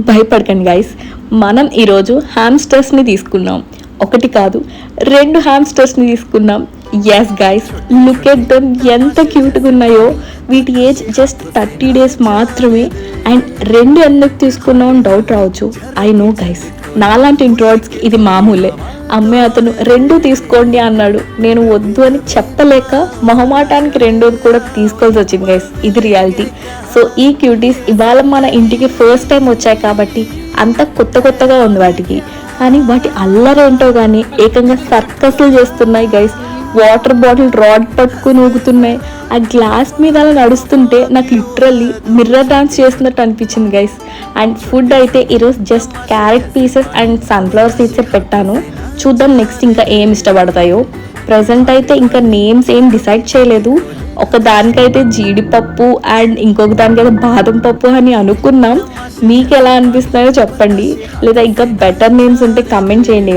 భయపడకండి గైస్, మనం ఈరోజు హ్యామ్స్టర్స్ని తీసుకున్నాం. ఒకటి కాదు, 2 హ్యామ్స్టర్స్ని తీసుకున్నాం. Yes guys, look at them, ఎంత క్యూట్గా ఉన్నాయో. వీటి ఏజ్ జస్ట్ 30 days మాత్రమే. అండ్ 2 ఎందుకు తీసుకున్నాం అని డౌట్ రావచ్చు. ఐ నో గైస్, నాలాంటి ఇంట్రోవర్ట్స్కి ఇది మామూలే. అమ్మే అతను 2 తీసుకోండి అన్నాడు, నేను వద్దు అని చెప్పలేక మొహమాటానికి 2 కూడా తీసుకోవాల్సి వచ్చింది గైస్. ఇది రియాలిటీ. సో ఈ క్యూటీస్ ఇవాళ మన ఇంటికి ఫస్ట్ టైం వచ్చాయి కాబట్టి అంత కొత్తగా ఉంది వాటికి. కానీ వాటి అల్లరేంటో కానీ ఏకంగా సర్కస్లు చేస్తున్నాయి గైస్. వాటర్ బాటిల్ రాడ్ పట్టుకుని ఊగుతున్నాయి. ఆ గ్లాస్ మీద అలా నడుస్తుంటే నాకు లిటరల్లీ మిర్రర్ డాన్స్ చేస్తున్నట్టు అనిపించింది గైస్. అండ్ ఫుడ్ అయితే ఈరోజు just carrot pieces and sunflower సీడ్సే పెట్టాను. చూద్దాం నెక్స్ట్ ఇంకా ఏం ఇష్టపడతాయో. ప్రజెంట్ అయితే ఇంకా నేమ్స్ ఏం డిసైడ్ చేయలేదు. ఒక దానికైతే జీడిపప్పు అండ్ ఇంకొక దానికైతే బాదం పప్పు అని అనుకున్నాం. మీకు ఎలా అనిపిస్తున్నాయో చెప్పండి, లేదా ఇంకా బెటర్ నేమ్స్ ఉంటే కమెంట్ చేయండి.